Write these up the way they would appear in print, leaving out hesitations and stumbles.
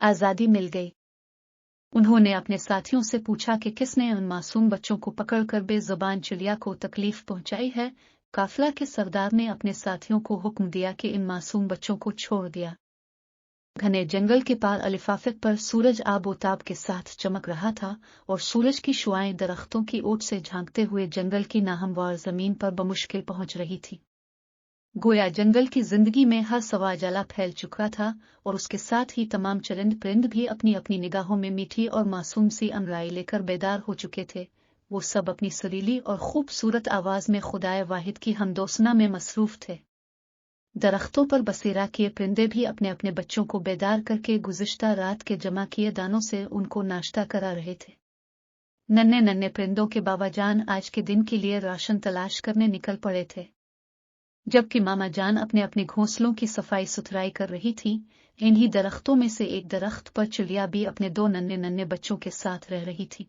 आज़ादी मिल गई। उन्होंने अपने साथियों से पूछा कि किसने उन मासूम बच्चों को पकड़कर बेज़ुबान चिड़िया को तकलीफ पहुंचाई है। काफिला के सरदार ने अपने साथियों को हुक्म दिया कि इन मासूम बच्चों को छोड़ दिया। घने जंगल के पार अलिफाफिक पर सूरज आबोताब के साथ चमक रहा था और सूरज की शुआएं दरख्तों की ओट से झांकते हुए जंगल की नाहमवार जमीन पर बमुश्किल पहुंच रही थी। गोया जंगल की जिंदगी में हर सवा जला फैल चुका था और उसके साथ ही तमाम चरिंद परिंद भी अपनी अपनी निगाहों में मीठी और मासूम सी अमराई लेकर बेदार हो चुके थे। वो सब अपनी सुरीली और खूबसूरत आवाज में खुदाए वाहिद की हमदोसना में मसरूफ थे। दरख्तों पर बसेरा किए परिंदे भी अपने अपने बच्चों को बेदार करके गुज़िश्ता रात के जमा किए दानों से उनको नाश्ता करा रहे थे। नन्हे नन्हे परिंदों के बाबा जान आज के दिन के लिए राशन तलाश करने निकल पड़े थे, जबकि मामा जान अपने अपने घोंसलों की सफाई सुथराई कर रही थी। इन्हीं दरख्तों में से एक दरख्त पर चिड़िया भी अपने 2 नन्हे नन्हे बच्चों के साथ रह रही थी।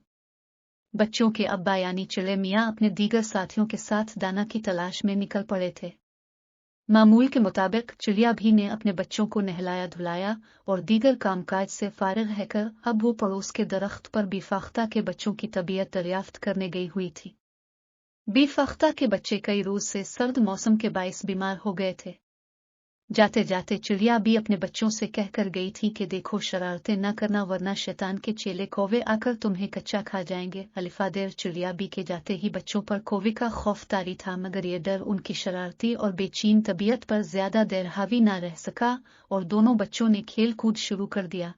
बच्चों के अब्बा यानी चिड़े मियाँ अपने दीगर साथियों के साथ दाना की तलाश में निकल पड़े थे। मामूल के मुताबिक चिड़िया भी ने अपने बच्चों को नहलाया धुलाया और दीगर कामकाज से फारिग रहकर अब वो पड़ोस के दरख्त पर बीफाख्ता के बच्चों की तबीयत दरियाफ्त करने गई हुई थी। बीफाख्ता के बच्चे कई रोज से सर्द मौसम के बाइस बीमार हो गए थे। जाते जाते चिड़िया भी अपने बच्चों से कहकर गई थी कि देखो शरारतें न करना वरना शैतान के चेले कौवे आकर तुम्हें कच्चा खा जाएंगे। अलिफादेर चिड़िया भी के जाते ही बच्चों पर कौवे का खौफ तारी था, मगर ये डर उनकी शरारती और बेचैन तबीयत पर ज्यादा देर हावी न रह सका और दोनों बच्चों ने खेल कूद शुरू कर दिया।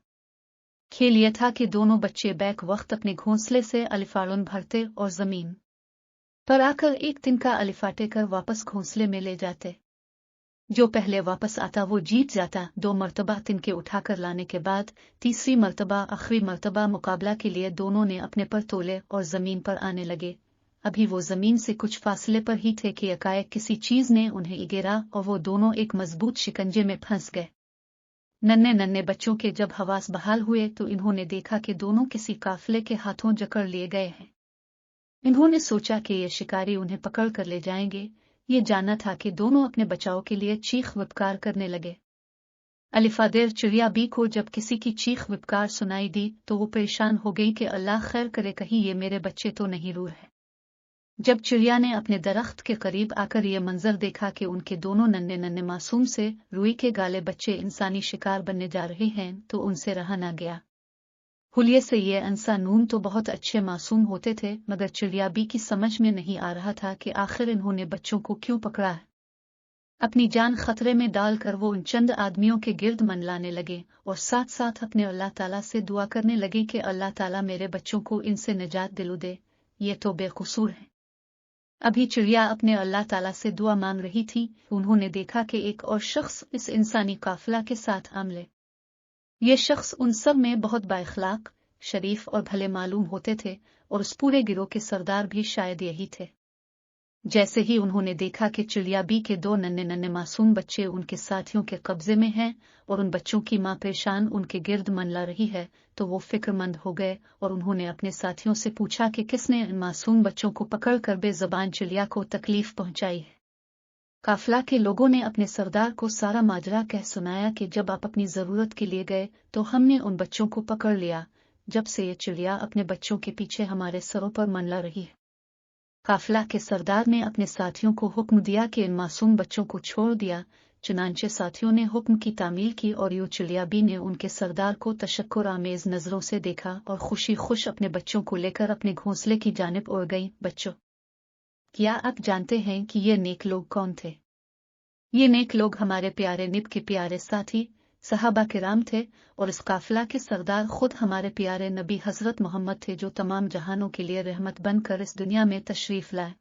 खेल यह था कि दोनों बच्चे बैक वक्त अपने घोंसले से अलिफाड़न भरते और जमीन पर आकर एक तिनका अलिफाटे कर वापस घोंसले में ले जाते। जो पहले वापस आता वो जीत जाता। 2 मरतबा तिनके उठाकर लाने के बाद तीसरी मरतबा आखिरी मरतबा मुकाबला के लिए दोनों ने अपने पर तोले और जमीन पर आने लगे। अभी वो जमीन से कुछ फासले पर ही थे कि एकाएक किसी चीज ने उन्हें घेरा और वो दोनों एक मजबूत शिकंजे में फंस गए। नन्हे नन्हे बच्चों के जब हवास बहाल हुए तो इन्होंने देखा कि दोनों किसी काफिले के हाथों जकड़ लिए गए हैं। इन्होंने सोचा कि ये शिकारी उन्हें पकड़ कर ले जाएंगे। ये जानना था कि दोनों अपने बचाव के लिए चीख विपकार करने लगे। अलिफादेर चिड़िया बी को जब किसी की चीख विपकार सुनाई दी तो वो परेशान हो गई कि अल्लाह खैर करे, कहीं ये मेरे बच्चे तो नहीं रूह है। जब चिड़िया ने अपने दरख्त के करीब आकर ये मंजर देखा कि उनके दोनों नन्हे नन्हे मासूम से रूई के गाले बच्चे इंसानी शिकार बनने जा रहे हैं तो उनसे रहा न गया। हुलिये से ये इंसानून तो बहुत अच्छे मासूम होते थे, मगर चिड़िया बी की समझ में नहीं आ रहा था कि आखिर इन्होंने बच्चों को क्यों पकड़ा है। अपनी जान खतरे में डालकर वो उन चंद आदमियों के गिर्द मनलाने लगे और साथ साथ अपने अल्लाह ताला से दुआ करने लगे कि अल्लाह ताला मेरे बच्चों को इनसे निजात दिलू दे, ये तो बेकसूर है। अभी चिड़िया अपने अल्लाह ताला से दुआ मांग रही थी, उन्होंने देखा कि एक और शख्स इस इंसानी काफिला के साथ आमले। ये शख्स उन सब में बहुत बाइखलाक, शरीफ और भले मालूम होते थे और उस पूरे गिरोह के सरदार भी शायद यही थे। जैसे ही उन्होंने देखा कि चिड़िया बी के 2 नन्हे नन्हे मासूम बच्चे उनके साथियों के कब्जे में हैं और उन बच्चों की मां परेशान उनके गिर्द मनला रही है तो वो फिक्रमंद हो गए और उन्होंने अपने साथियों से पूछा कि किसने इन मासूम बच्चों को पकड़कर बेज़बान चिड़िया को तकलीफ पहुंचाई है। काफिला के लोगों ने अपने सरदार को सारा माजरा कह सुनाया कि जब आप अपनी जरूरत के लिए गए तो हमने उन बच्चों को पकड़ लिया, जब से ये चिड़िया अपने बच्चों के पीछे हमारे सरों पर मनला रही है। काफिला के सरदार ने अपने साथियों को हुक्म दिया कि इन मासूम बच्चों को छोड़ दिया। चुनांचे साथियों ने हुक्म की तामील की और यूं चिड़िया बी ने उनके सरदार को तशक्कुर आमेज नजरों से देखा और खुशी खुश अपने बच्चों को लेकर अपने घोंसले की जानिब उड़ गई। बच्चों, क्या आप जानते हैं कि ये नेक लोग कौन थे? ये नेक लोग हमारे प्यारे निब के प्यारे साथी सहाबा किराम थे और इस काफिला के सरदार खुद हमारे प्यारे नबी हजरत मोहम्मद थे, जो तमाम जहानों के लिए रहमत बनकर इस दुनिया में तशरीफ लाए।